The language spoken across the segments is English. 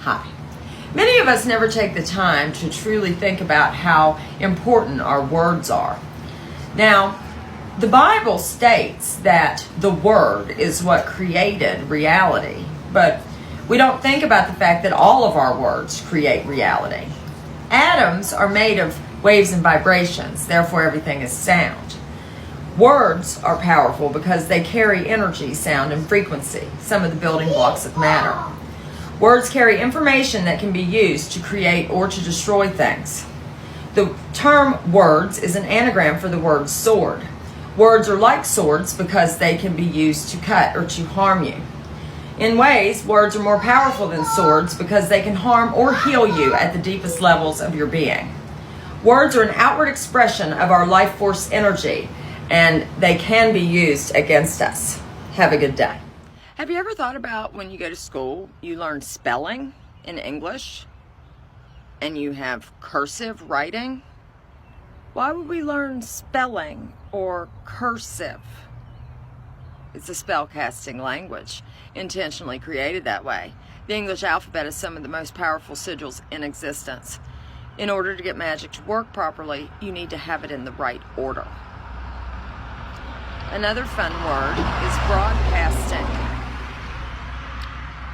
Hi. Many of us never take the time to truly think about how important our words are. Now, the Bible states that the Word is what created reality, but we don't think about the fact that all of our words create reality. Atoms are made of waves and vibrations, therefore everything is sound. Words are powerful because they carry energy, sound, and frequency, some of the building blocks of matter. Words carry information that can be used to create or to destroy things. The term words is an anagram for the word sword. Words are like swords because they can be used to cut or to harm you. In ways, words are more powerful than swords because they can harm or heal you at the deepest levels of your being. Words are an outward expression of our life force energy, and they can be used against us. Have a good day. Have you ever thought about when you go to school, you learn spelling in English and you have cursive writing? Why would we learn spelling or cursive? It's a spell-casting language, intentionally created that way. The English alphabet is some of the most powerful sigils in existence. In order to get magic to work properly, you need to have it in the right order. Another fun word is broadcasting.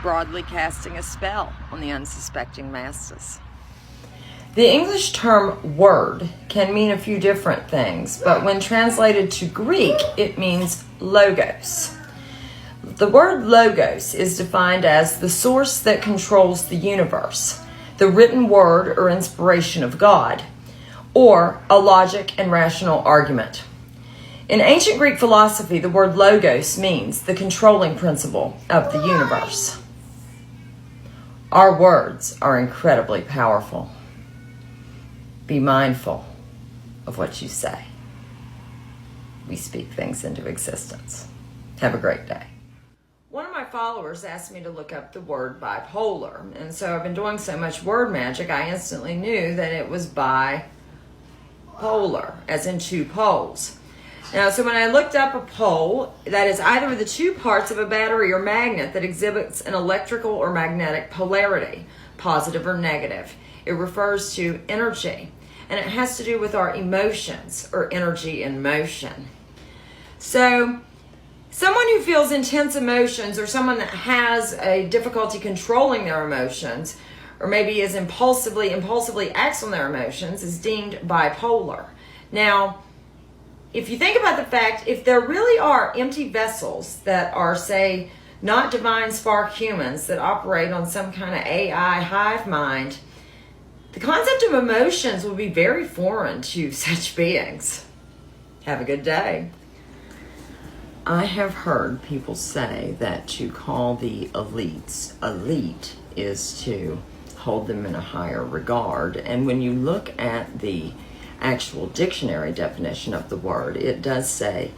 Broadly casting a spell on the unsuspecting masses. The English term word can mean a few different things, but when translated to Greek, it means logos. The word logos is defined as the source that controls the universe, the written word or inspiration of God, or a logic and rational argument. In ancient Greek philosophy, the word logos means the controlling principle of the universe. Our words are incredibly powerful. Be mindful of what you say. We speak things into existence. Have a great day. One of my followers asked me to look up the word bipolar, and so I've been doing so much word magic, I instantly knew that it was bipolar, as in two poles. Now, so when I looked up a pole, that is either of the two parts of a battery or magnet that exhibits an electrical or magnetic polarity, positive or negative. It refers to energy, and it has to do with our emotions or energy in motion. So, someone who feels intense emotions or someone that has a difficulty controlling their emotions or maybe is impulsively acts on their emotions is deemed bipolar. Now, if you think about the fact, if there really are empty vessels that are, say, not divine spark humans that operate on some kind of AI hive mind, the concept of emotions will be very foreign to such beings. Have a good day. I have heard people say that to call the elites elite is to hold them in a higher regard. And when you look at the actual dictionary definition of the word, it does say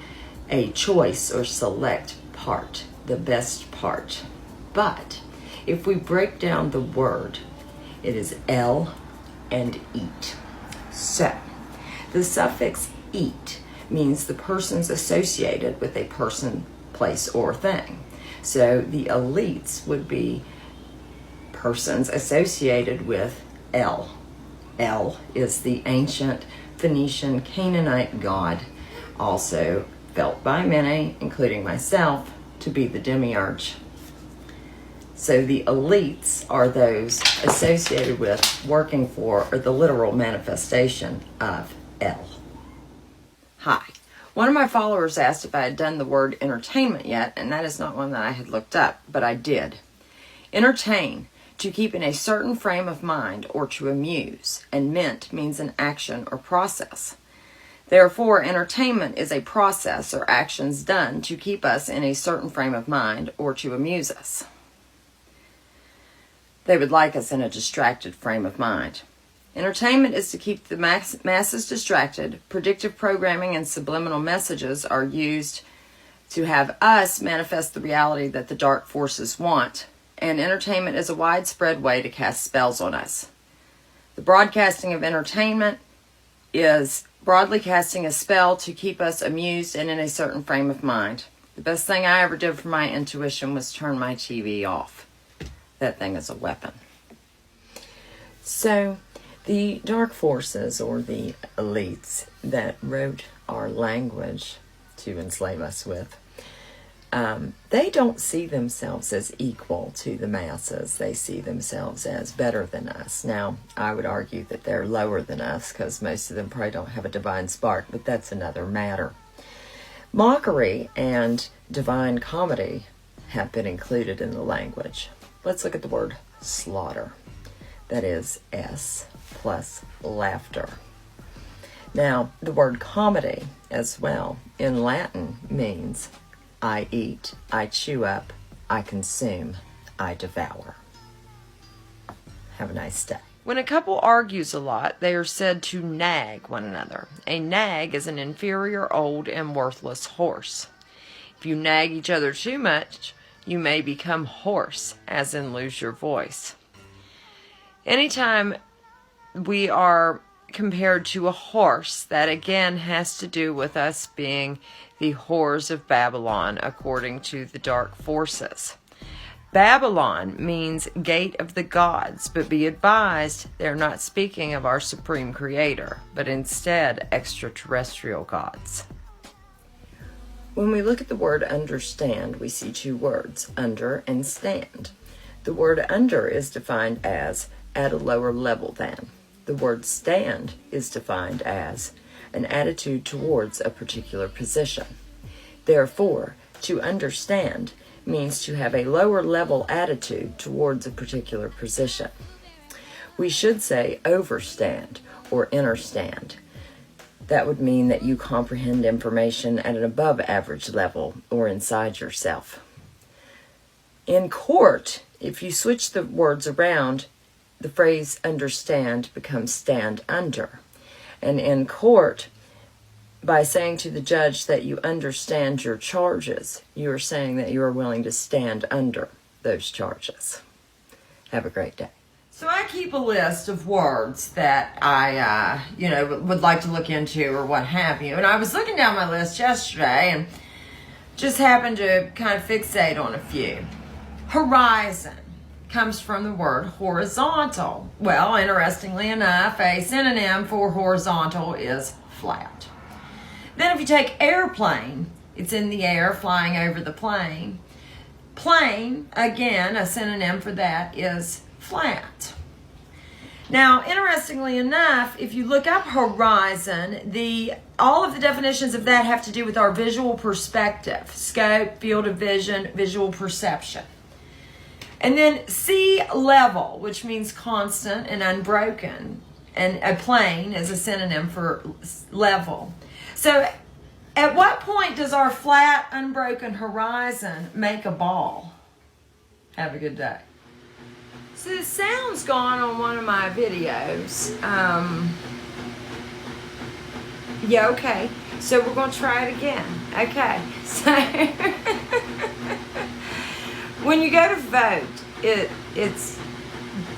a choice or select part, the best part. But if we break down the word, it is L and eat. So the suffix eat means the persons associated with a person, place, or thing. So the elites would be persons associated with L. El is the ancient Phoenician Canaanite god, also felt by many, including myself, to be the demiurge. So the elites are those associated with, working for, or the literal manifestation of El. Hi. One of my followers asked if I had done the word entertainment yet, and that is not one that I had looked up, but I did. Entertain, to keep in a certain frame of mind or to amuse, and ment means an action or process. Therefore, entertainment is a process or actions done to keep us in a certain frame of mind or to amuse us. They would like us in a distracted frame of mind. Entertainment is to keep the masses distracted. Predictive programming and subliminal messages are used to have us manifest the reality that the dark forces want. And entertainment is a widespread way to cast spells on us. The broadcasting of entertainment is broadly casting a spell to keep us amused and in a certain frame of mind. The best thing I ever did for my intuition was turn my TV off. That thing is a weapon. So, the dark forces, or the elites that wrote our language to enslave us with, they don't see themselves as equal to the masses. They see themselves as better than us. Now, I would argue that they're lower than us because most of them probably don't have a divine spark, but that's another matter. Mockery and divine comedy have been included in the language. Let's look at the word slaughter. That is S plus laughter. Now, the word comedy as well in Latin means I eat, I chew up, I consume, I devour. Have a nice day. When a couple argues a lot, they are said to nag one another. A nag is an inferior, old, and worthless horse. If you nag each other too much, you may become hoarse, as in lose your voice. Anytime we are compared to a horse, that again has to do with us being the whores of Babylon, according to the dark forces. Babylon means gate of the gods, but be advised, they're not speaking of our supreme creator, but instead extraterrestrial gods. When we look at the word understand, we see two words, under and stand. The word under is defined as at a lower level than. The word stand is defined as an attitude towards a particular position. Therefore, to understand means to have a lower level attitude towards a particular position. We should say overstand or understand. That would mean that you comprehend information at an above average level or inside yourself. In court, if you switch the words around, the phrase understand becomes stand under. And in court, by saying to the judge that you understand your charges, you are saying that you are willing to stand under those charges. Have a great day. So I keep a list of words that I, would like to look into or what have you. And I was looking down my list yesterday and just happened to kind of fixate on a few. Horizon comes from the word horizontal. Well, interestingly enough, a synonym for horizontal is flat. Then if you take airplane, it's in the air, flying over the plane. Plane, again, a synonym for that is flat. Now, interestingly enough, if you look up horizon, all of the definitions of that have to do with our visual perspective, scope, field of vision, visual perception. And then sea level, which means constant and unbroken, and a plane is a synonym for level. So, at what point does our flat, unbroken horizon make a ball? Have a good day. So the sound's gone on one of my videos. Yeah, okay. So we're going to try it again. Okay. So when you go to vote, it's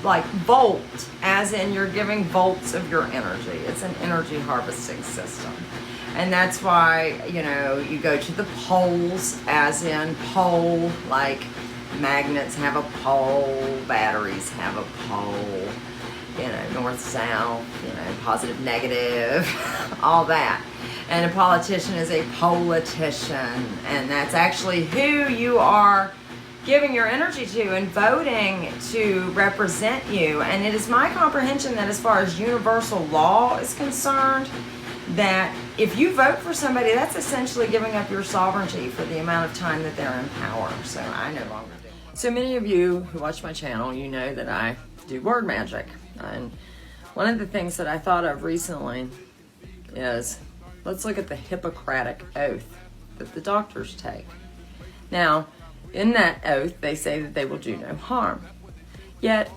like volt, as in you're giving volts of your energy. It's an energy harvesting system. And that's why, you go to the poles, as in pole, like magnets have a pole, batteries have a pole, north, south, positive, negative, all that. And a politician is a politician, and that's actually who you are giving your energy to and voting to represent you. And it is my comprehension that as far as universal law is concerned, that if you vote for somebody, that's essentially giving up your sovereignty for the amount of time that they're in power. So I no longer do. So many of you who watch my channel, you know that I do word magic. And one of the things that I thought of recently is, let's look at the Hippocratic Oath that the doctors take. Now, in that oath, they say that they will do no harm. Yet,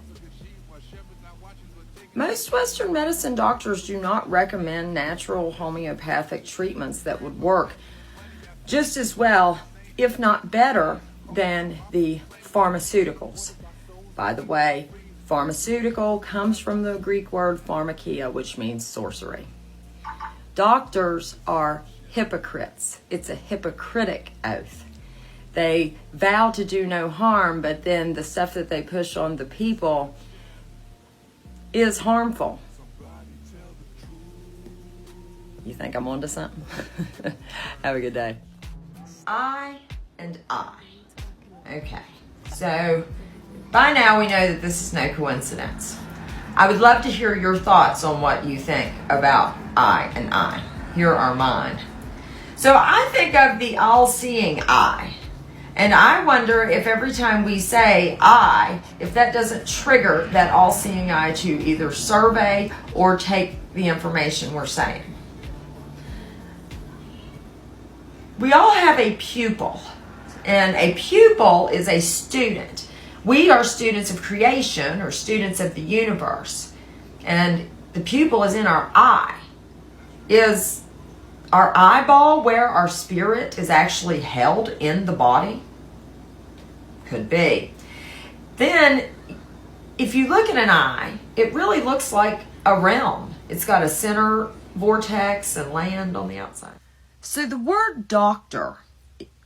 most Western medicine doctors do not recommend natural homeopathic treatments that would work just as well, if not better, than the pharmaceuticals. By the way, pharmaceutical comes from the Greek word pharmakia, which means sorcery. Doctors are hypocrites. It's a hypocritic oath. They vow to do no harm, but then the stuff that they push on the people is harmful. You think I'm onto something? Have a good day. I and I. Okay, so by now we know that this is no coincidence. I would love to hear your thoughts on what you think about I and I. Here are mine. So I think of the all-seeing eye. And I wonder if every time we say I, if that doesn't trigger that all-seeing eye to either survey or take the information we're saying. We all have a pupil. And a pupil is a student. We are students of creation or students of the universe. And the pupil is in our eye. Is our eyeball where our spirit is actually held in the body? Could be. Then, if you look at an eye, it really looks like a realm. It's got a center vortex and land on the outside. So the word doctor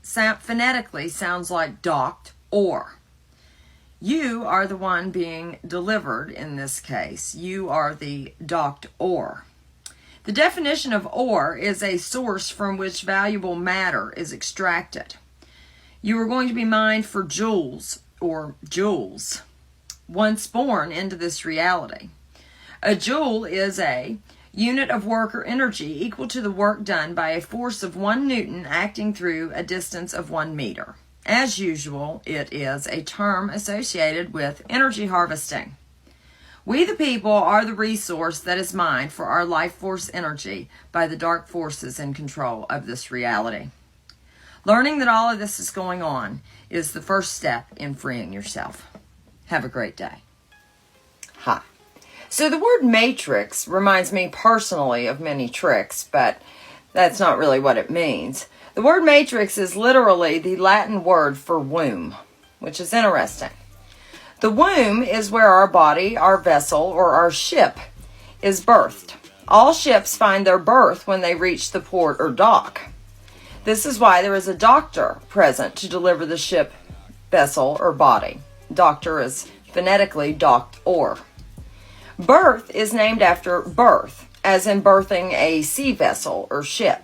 phonetically sounds like docked or. You are the one being delivered in this case. You are the docked or. The definition of ore is a source from which valuable matter is extracted. You are going to be mined for jewels or jewels once born into this reality. A joule is a unit of work or energy equal to the work done by a force of 1 Newton acting through a distance of 1 meter. As usual, it is a term associated with energy harvesting. We the people are the resource that is mined for our life force energy by the dark forces in control of this reality. Learning that all of this is going on is the first step in freeing yourself. Have a great day. Hi. So the word matrix reminds me personally of many tricks, but that's not really what it means. The word matrix is literally the Latin word for womb, which is interesting. The womb is where our body, our vessel, or our ship is birthed. All ships find their birth when they reach the port or dock. This is why there is a doctor present to deliver the ship, vessel, or body. Doctor is phonetically docked or. Birth is named after birth, as in birthing a sea vessel or ship.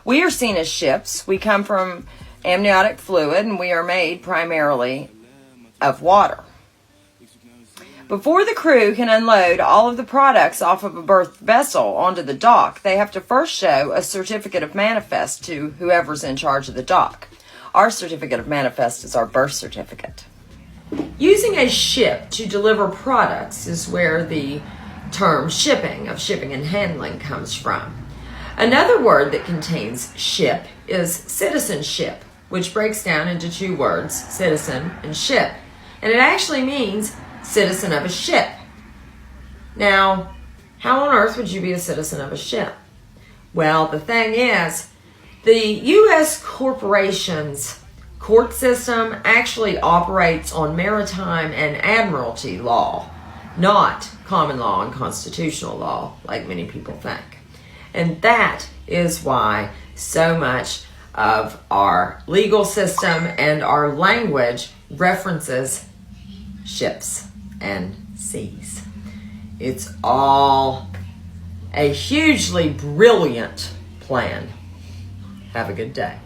We are seen as ships. We come from amniotic fluid, and we are made primarily of water. Before the crew can unload all of the products off of a berthed vessel onto the dock, they have to first show a certificate of manifest to whoever's in charge of the dock. Our certificate of manifest is our birth certificate. Using a ship to deliver products is where the term shipping and handling comes from. Another word that contains ship is citizenship, which breaks down into 2 words, citizen and ship. And it actually means citizen of a ship. Now, how on earth would you be a citizen of a ship? Well, the thing is, the U.S. corporation's court system actually operates on maritime and admiralty law, not common law and constitutional law, like many people think. And that is why so much of our legal system and our language references ships and seas. It's all a hugely brilliant plan. Have a good day.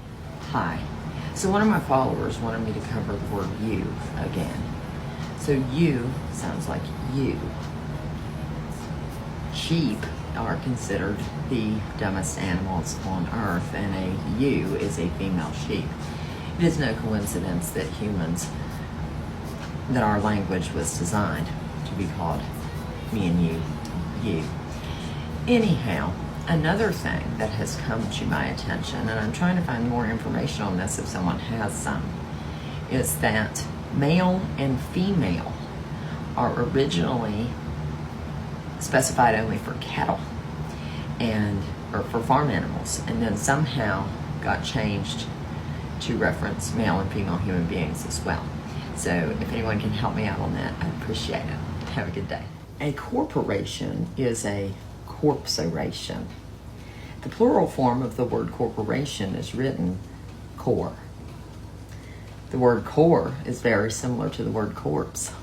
Hi. So one of my followers wanted me to cover the word you again. So you sounds like you. Sheep are considered the dumbest animals on earth, and a ewe is a female sheep. It is no coincidence that that our language was designed to be called me and you. Anyhow, another thing that has come to my attention, and I'm trying to find more information on this if someone has some, is that male and female are originally specified only for cattle or for farm animals, and then somehow got changed to reference male and female human beings as well. So if anyone can help me out on that, I'd appreciate it. Have a good day. A corporation is a corporation. The plural form of the word corporation is written core. The word core is very similar to the word corpse.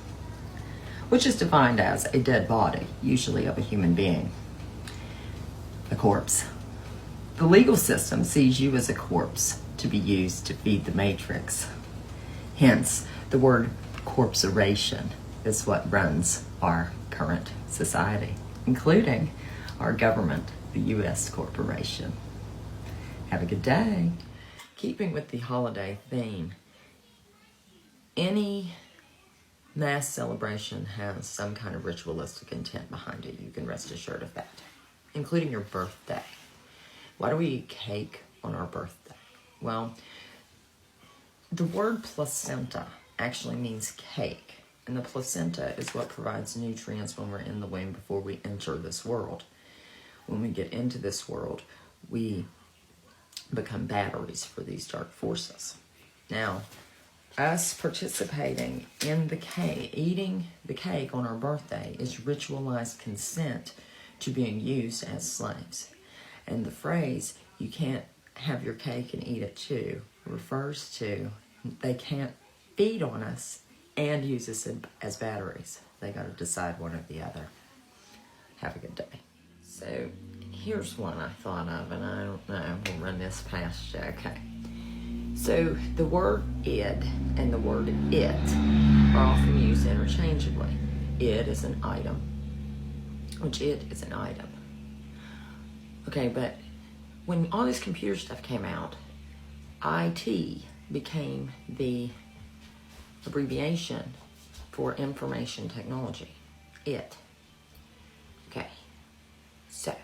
which is defined as a dead body, usually of a human being, a corpse. The legal system sees you as a corpse to be used to feed the matrix. Hence, the word corporation is what runs our current society, including our government, the U.S. corporation. Have a good day. Keeping with the holiday theme, any mass celebration has some kind of ritualistic intent behind it. You can rest assured of that, including your birthday. Why do we eat cake on our birthday? Well, the word placenta actually means cake, and the placenta is what provides nutrients when we're in the womb before we enter this world. When we get into this world, we become batteries for these dark forces. Now, us participating in the cake, eating the cake on our birthday, is ritualized consent to being used as slaves. And the phrase, you can't have your cake and eat it too, refers to they can't feed on us and use us as batteries. They got to decide one or the other. Have a good day. So here's one I thought of, and I don't know, we'll run this past you. Okay. So the word id and the word it are often used interchangeably. Id is an item, which it is an item. Okay, but when all this computer stuff came out, IT became the abbreviation for information technology. It. Okay. So,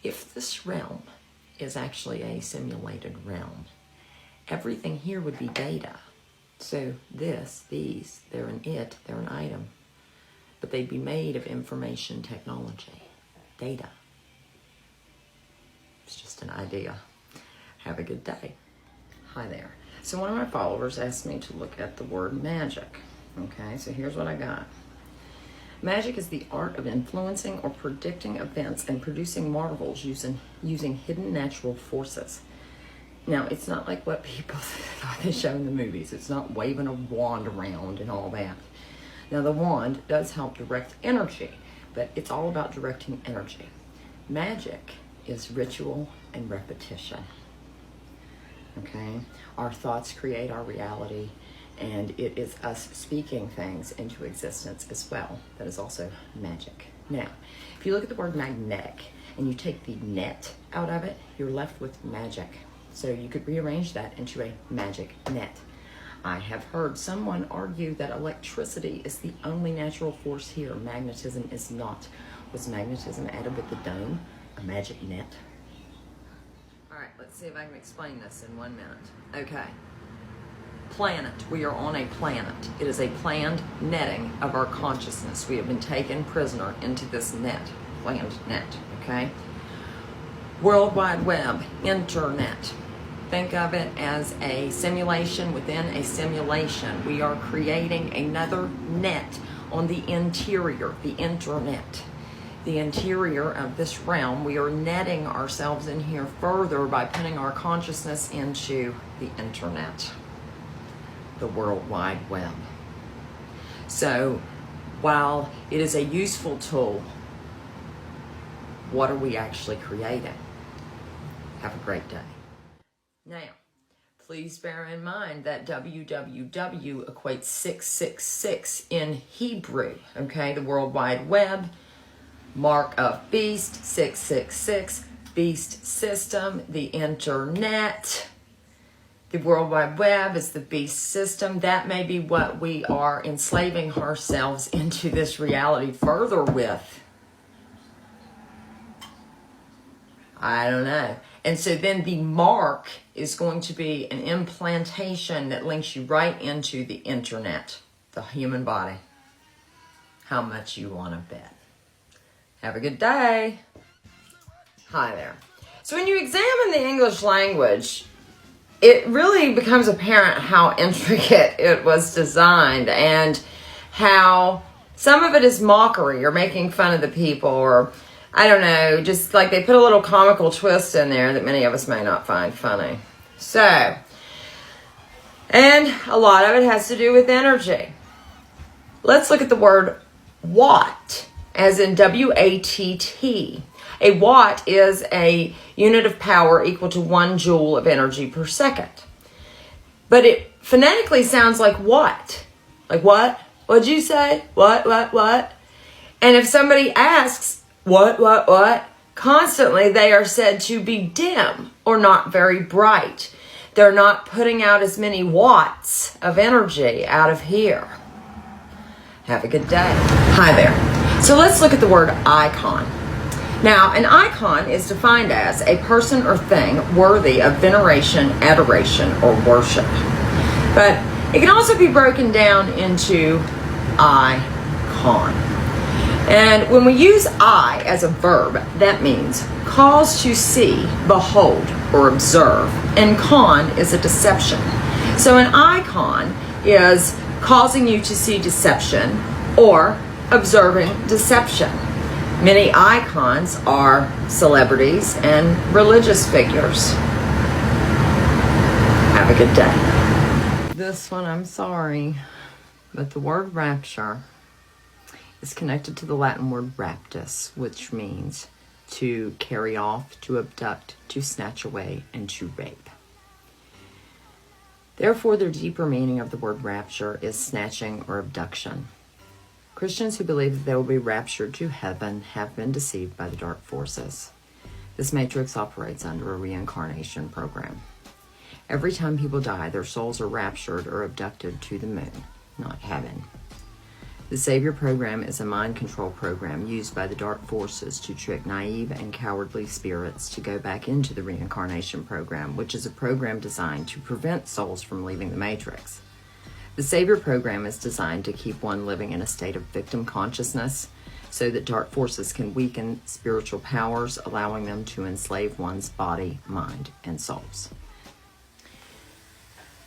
if this realm is actually a simulated realm, everything here would be data. So these, they're an it, they're an item. But they'd be made of information technology, data. It's just an idea. Have a good day. Hi there. So one of my followers asked me to look at the word magic. Okay, so here's what I got. Magic is the art of influencing or predicting events and producing marvels using hidden natural forces. Now, it's not like what people thought they show in the movies. It's not waving a wand around and all that. Now, the wand does help direct energy, but it's all about directing energy. Magic is ritual and repetition. Okay? Our thoughts create our reality, and it is us speaking things into existence as well. That is also magic. Now, if you look at the word magnetic and you take the net out of it, you're left with magic. So you could rearrange that into a magic net. I have heard someone argue that electricity is the only natural force here. Magnetism is not. Was magnetism added with the dome a magic net? All right, let's see if I can explain this in 1 minute. Okay. Planet. We are on a planet. It is a planned netting of our consciousness. We have been taken prisoner into this net, planned net, okay? World Wide Web, internet. Think of it as a simulation within a simulation. We are creating another net on the interior, the internet. The interior of this realm, we are netting ourselves in here further by putting our consciousness into the internet, the World Wide Web. So, while it is a useful tool, what are we actually creating? Have a great day. Now, please bear in mind that www equates 666 in Hebrew, okay? The World Wide Web, mark of beast, 666, beast system, the internet. The World Wide Web is the beast system. That may be what we are enslaving ourselves into this reality further with. I don't know. And so then the mark is going to be an implantation that links you right into the internet, the human body. How much you want to bet. Have a good day. Hi there. So when you examine the English language, it really becomes apparent how intricate it was designed and how some of it is mockery or making fun of the people, or I don't know, just like they put a little comical twist in there that many of us may not find funny. So, and a lot of it has to do with energy. Let's look at the word watt, as in W-A-T-T. A watt is a unit of power equal to 1 joule of energy per second. But it phonetically sounds like what? Like what? What'd you say? What? And if somebody asks, what? Constantly they are said to be dim or not very bright. They're not putting out as many watts of energy out of here. Have a good day. Hi there. So let's look at the word icon. Now, an icon is defined as a person or thing worthy of veneration, adoration, or worship. But it can also be broken down into icon. And when we use I as a verb, that means cause to see, behold, or observe. And con is a deception. So an icon is causing you to see deception or observing deception. Many icons are celebrities and religious figures. Have a good day. This one, I'm sorry, but the word rapture is connected to the Latin word raptus, which means to carry off, to abduct, to snatch away, and to rape. Therefore, the deeper meaning of the word rapture is snatching or abduction. Christians who believe that they will be raptured to heaven have been deceived by the dark forces. This matrix operates under a reincarnation program. Every time people die, their souls are raptured or abducted to the moon, not heaven. The Savior program is a mind control program used by the dark forces to trick naive and cowardly spirits to go back into the reincarnation program, which is a program designed to prevent souls from leaving the matrix. The Savior program is designed to keep one living in a state of victim consciousness so that dark forces can weaken spiritual powers, allowing them to enslave one's body, mind, and souls.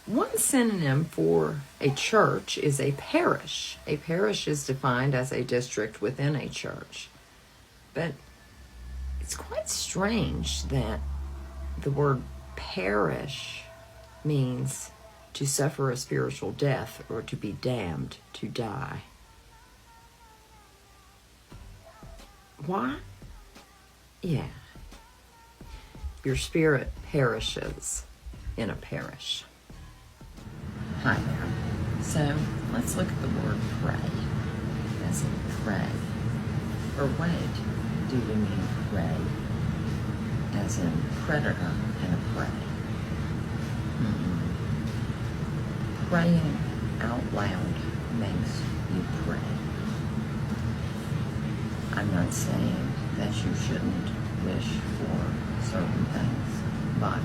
One synonym for a church is a parish. A parish is defined as a district within a church. But it's quite strange that the word parish means to suffer a spiritual death or to be damned to die. Why? Yeah. Your spirit perishes in a parish. Hi there. So let's look at the word prey. As in prey. Or what do we mean prey? As in predator and a prey. Praying out loud makes you pray. I'm not saying that you shouldn't wish for certain things, but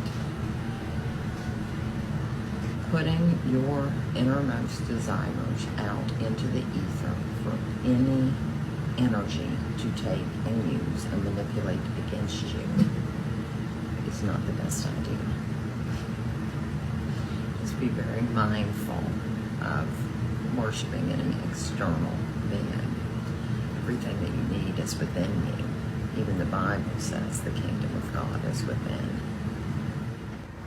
putting your innermost desires out into the ether for any energy to take and use and manipulate against you is not the best idea. Just be very mindful of worshiping an external being. Everything that you need is within you. Even the Bible says the kingdom of God is within.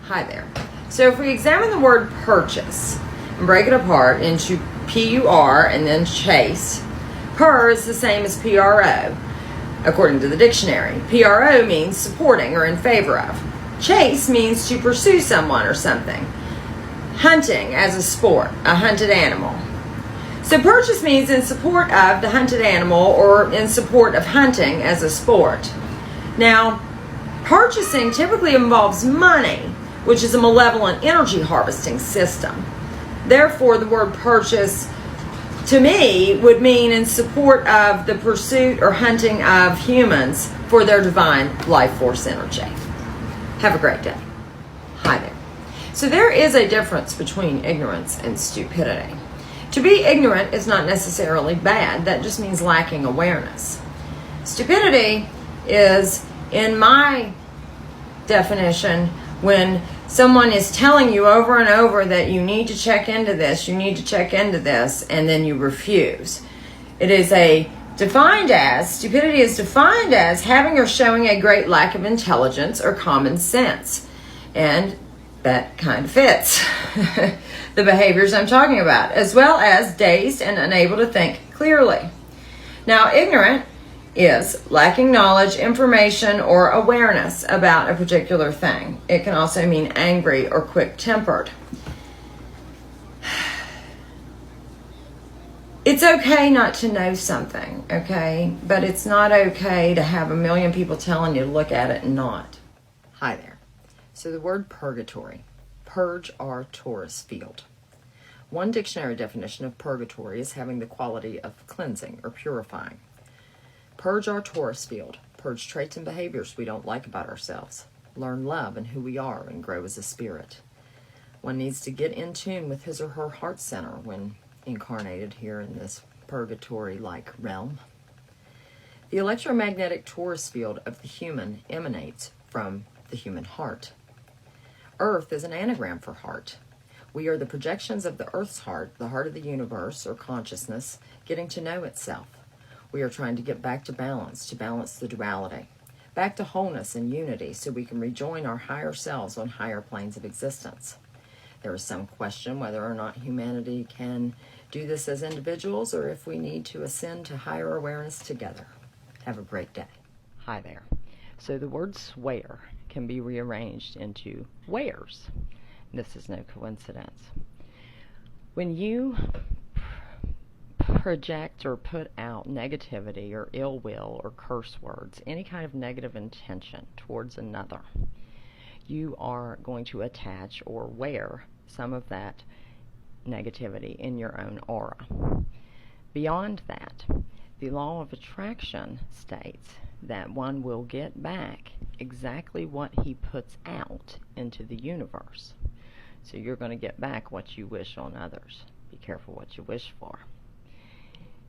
Hi there. So if we examine the word purchase and break it apart into P-U-R and then chase, per is the same as P-R-O, according to the dictionary. P-R-O means supporting or in favor of. Chase means to pursue someone or something. Hunting as a sport, a hunted animal. So purchase means in support of the hunted animal or in support of hunting as a sport. Now, purchasing typically involves money, which is a malevolent energy harvesting system. Therefore, the word purchase, to me, would mean in support of the pursuit or hunting of humans for their divine life force energy. Have a great day. Hi there. So there is a difference between ignorance and stupidity. To be ignorant is not necessarily bad. That just means lacking awareness. Stupidity is, in my definition, when someone is telling you over and over that you need to check into this, and then you refuse. It is stupidity is defined as having or showing a great lack of intelligence or common sense. And that kind of fits the behaviors I'm talking about, as well as dazed and unable to think clearly. Now, ignorant is lacking knowledge, information, or awareness about a particular thing. It can also mean angry or quick-tempered. It's okay not to know something, okay? But it's not okay to have a million people telling you to look at it and not. Hi there. So the word purgatory. Purge our Taurus field. One dictionary definition of purgatory is having the quality of cleansing or purifying. Purge our Taurus field. Purge traits and behaviors we don't like about ourselves. Learn love and who we are and grow as a spirit. One needs to get in tune with his or her heart center when incarnated here in this purgatory-like realm. The electromagnetic Taurus field of the human emanates from the human heart. Earth is an anagram for heart. We are the projections of the Earth's heart, the heart of the universe or consciousness, getting to know itself. We are trying to get back to balance the duality, back to wholeness and unity so we can rejoin our higher selves on higher planes of existence. There is some question whether or not humanity can do this as individuals or if we need to ascend to higher awareness together. Have a great day. Hi there. So the word swear can be rearranged into wares. This is no coincidence. When you project or put out negativity or ill will or curse words, any kind of negative intention towards another, you are going to attach or wear some of that negativity in your own aura. Beyond that, the law of attraction states that one will get back exactly what he puts out into the universe. So you're going to get back what you wish on others. Be careful what you wish for.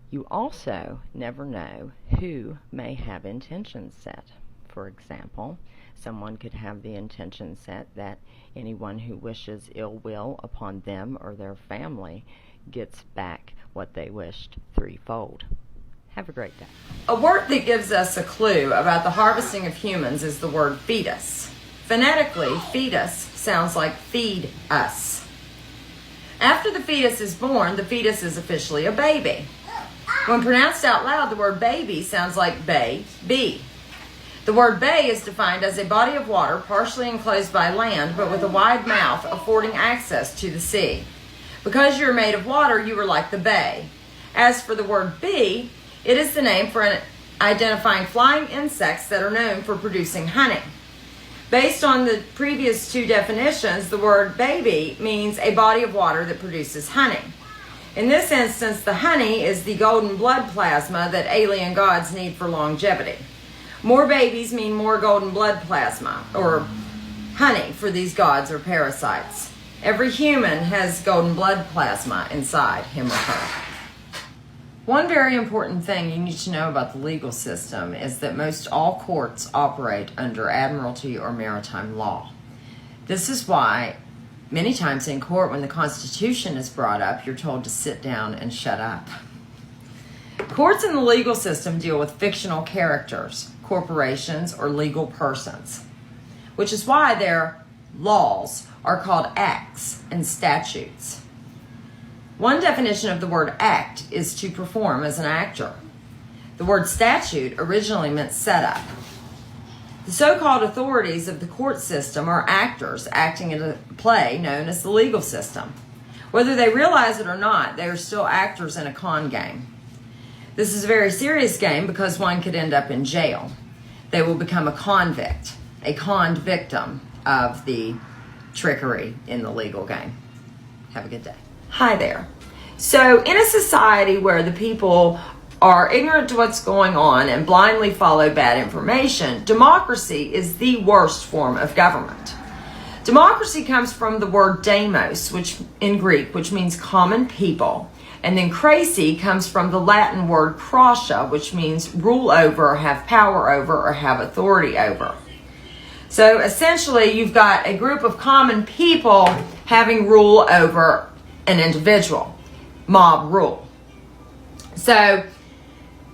You also never know who may have intentions set. For example, someone could have the intention set that anyone who wishes ill will upon them or their family gets back what they wished threefold. Have a great day. A word that gives us a clue about the harvesting of humans is the word fetus. Phonetically, fetus sounds like feed us. After the fetus is born, the fetus is officially a baby. When pronounced out loud, the word baby sounds like bay-bee. The word bay is defined as a body of water partially enclosed by land, but with a wide mouth affording access to the sea. Because you're made of water, you are like the bay. As for the word bee, it is the name for identifying flying insects that are known for producing honey. Based on the previous two definitions, the word baby means a body of water that produces honey. In this instance, the honey is the golden blood plasma that alien gods need for longevity. More babies mean more golden blood plasma, or honey, for these gods or parasites. Every human has golden blood plasma inside him or her. One very important thing you need to know about the legal system is that most all courts operate under admiralty or maritime law. This is why many times in court, when the Constitution is brought up, you're told to sit down and shut up. Courts in the legal system deal with fictional characters, corporations, or legal persons, which is why their laws are called acts and statutes. One definition of the word act is to perform as an actor. The word statute originally meant setup. The so-called authorities of the court system are actors acting in a play known as the legal system. Whether they realize it or not, they are still actors in a con game. This is a very serious game because one could end up in jail. They will become a convict, a conned victim of the trickery in the legal game. Have a good day. Hi there. So in a society where the people are ignorant to what's going on and blindly follow bad information, democracy is the worst form of government. Democracy comes from the word demos, which in Greek, which means common people. And then cracy comes from the Latin word cratia, which means rule over, have power over, or have authority over. So essentially, you've got a group of common people having rule over an individual, mob rule. So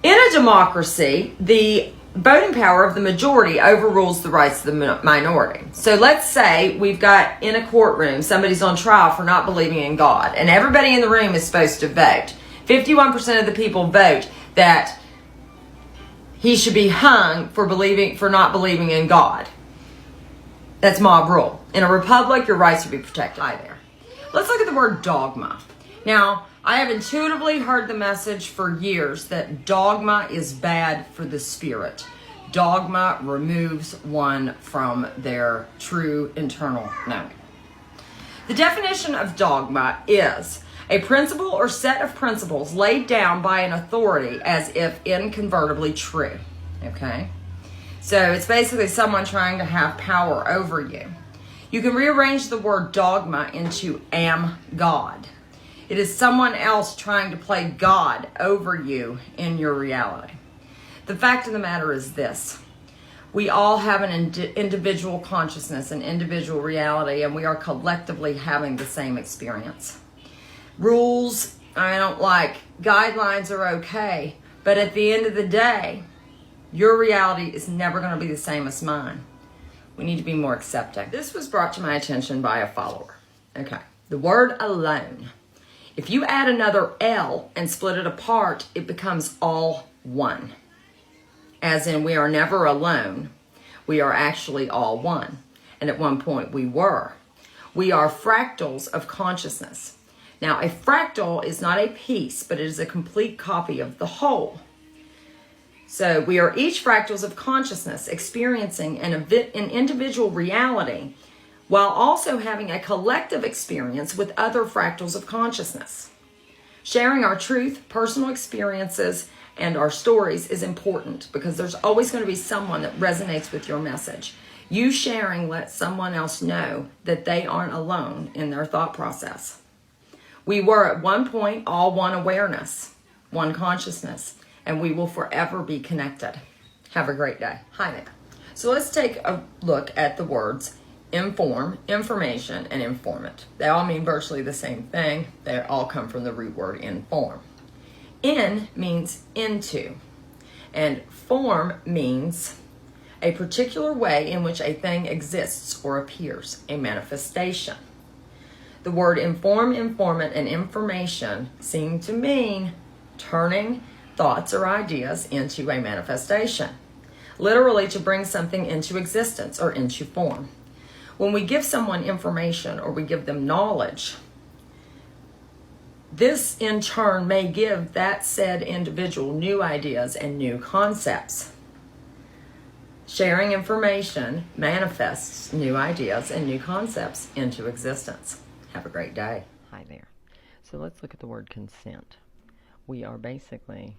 in a democracy, the voting power of the majority overrules the rights of the minority. So let's say we've got in a courtroom, somebody's on trial for not believing in God, and everybody in the room is supposed to vote. 51% of the people vote that he should be hung for not believing in God. That's mob rule. In a republic, your rights should be protected. Hi there. Let's look at the word dogma. Now, I have intuitively heard the message for years that dogma is bad for the spirit. Dogma removes one from their true internal knowing. The definition of dogma is a principle or set of principles laid down by an authority as if incontrovertibly true. Okay? So it's basically someone trying to have power over you. You can rearrange the word dogma into am God. It is someone else trying to play God over you in your reality. The fact of the matter is this. We all have an individual consciousness, an individual reality, and we are collectively having the same experience. Rules, I don't like. Guidelines are okay. But at the end of the day, your reality is never going to be the same as mine. We need to be more accepting. This was brought to my attention by a follower. Okay. The word alone. If you add another L and split it apart, it becomes all one. As in, we are never alone. We are actually all one. And at one point we were. We are fractals of consciousness. Now, a fractal is not a piece, but it is a complete copy of the whole. So we are each fractals of consciousness experiencing an individual reality while also having a collective experience with other fractals of consciousness. Sharing our truth, personal experiences, and our stories is important because there's always going to be someone that resonates with your message. You sharing lets someone else know that they aren't alone in their thought process. We were at one point all one awareness, one consciousness, and we will forever be connected. Have a great day. Hi there. So let's take a look at the words inform, information, and informant. They all mean virtually the same thing. They all come from the root word inform. In means into, and form means a particular way in which a thing exists or appears, a manifestation. The word inform, informant, and information seem to mean turning thoughts or ideas into a manifestation, literally to bring something into existence or into form. When we give someone information or we give them knowledge, this in turn may give that said individual new ideas and new concepts. Sharing information manifests new ideas and new concepts into existence. Have a great day. Hi there. So let's look at the word consent. We are basically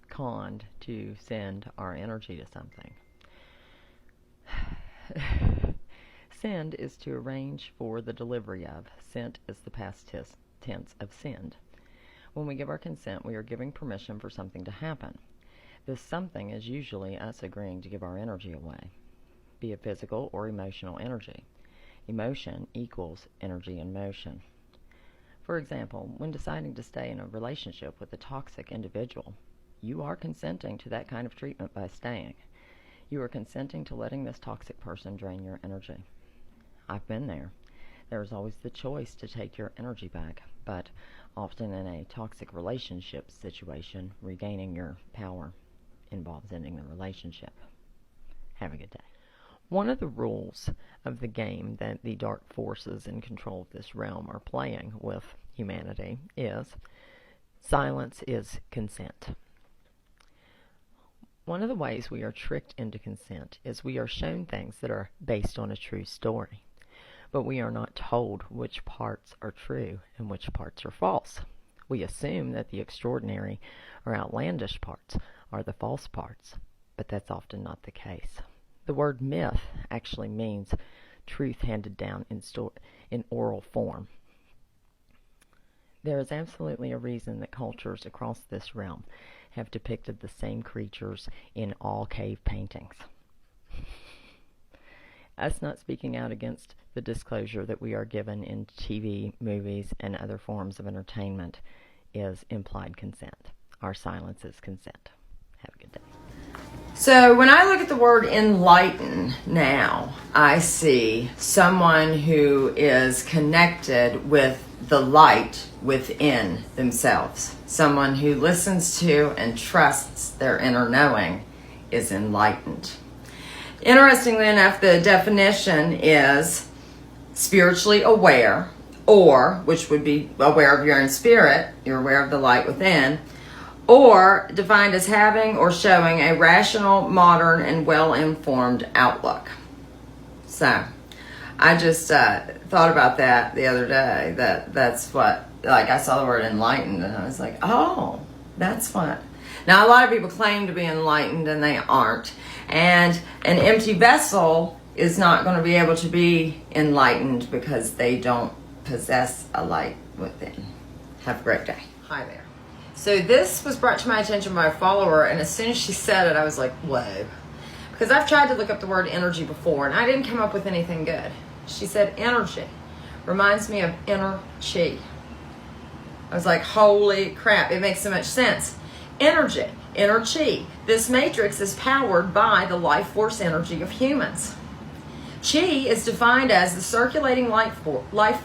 conned to send our energy to something. Send is to arrange for the delivery of. Sent is the past tense of send. When we give our consent, we are giving permission for something to happen. This something is usually us agreeing to give our energy away, be it physical or emotional energy. Emotion equals energy in motion. For example, when deciding to stay in a relationship with a toxic individual, you are consenting to that kind of treatment by staying. You are consenting to letting this toxic person drain your energy. I've been there. There is always the choice to take your energy back, but often in a toxic relationship situation, regaining your power involves ending the relationship. Have a good day. One of the rules of the game that the dark forces in control of this realm are playing with humanity is silence is consent. One of the ways we are tricked into consent is we are shown things that are based on a true story, but we are not told which parts are true and which parts are false. We assume that the extraordinary or outlandish parts are the false parts, but that's often not the case. The word myth actually means truth handed down in oral form. There is absolutely a reason that cultures across this realm have depicted the same creatures in all cave paintings. Us not speaking out against the disclosure that we are given in TV, movies, and other forms of entertainment is implied consent. Our silence is consent. Have a good day. So when I look at the word enlighten now, I see someone who is connected with the light within themselves. Someone who listens to and trusts their inner knowing is enlightened. Interestingly enough, the definition is spiritually aware, or, which would be aware of your own spirit, you're aware of the light within, or defined as having or showing a rational, modern, and well-informed outlook. So, I just thought about that the other day, that's what, like, I saw the word enlightened, and I was like, oh, that's what. Now, a lot of people claim to be enlightened, and they aren't. And an empty vessel is not going to be able to be enlightened because they don't possess a light within. Have a great day. Hi there. So this was brought to my attention by a follower, and as soon as she said it, I was like, whoa. Because I've tried to look up the word energy before, and I didn't come up with anything good. She said energy. Reminds me of inner chi. I was like, holy crap, it makes so much sense. Energy, inner chi. This matrix is powered by the life force energy of humans. Chi is defined as the circulating life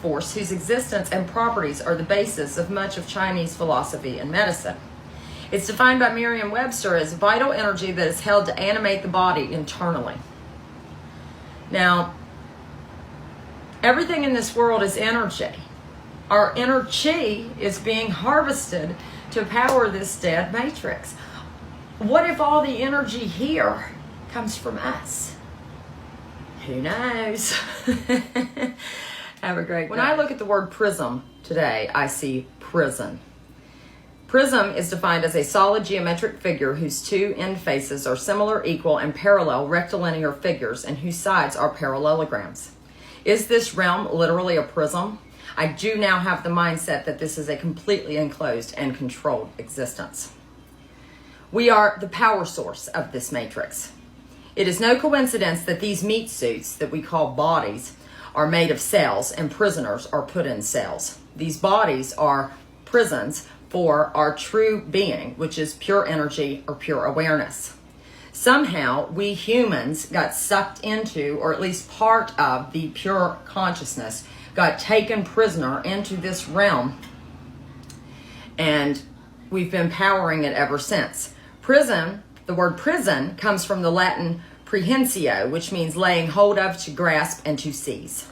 force whose existence and properties are the basis of much of Chinese philosophy and medicine. It's defined by Merriam-Webster as vital energy that is held to animate the body internally. Now, everything in this world is energy. Our inner chi is being harvested to power this dead matrix. What if all the energy here comes from us? Who knows? Have a great day. When I look at the word prism today, I see prison. Prism is defined as a solid geometric figure whose two end faces are similar, equal, and parallel rectilinear figures and whose sides are parallelograms. Is this realm literally a prism? I do now have the mindset that this is a completely enclosed and controlled existence. We are the power source of this matrix. It is no coincidence that these meat suits that we call bodies are made of cells and prisoners are put in cells. These bodies are prisons for our true being, which is pure energy or pure awareness. Somehow, we humans got sucked into, or at least part of the pure consciousness, got taken prisoner into this realm, and we've been powering it ever since. Prison, the word prison, comes from the Latin prehensio, which means laying hold of, to grasp, and to seize.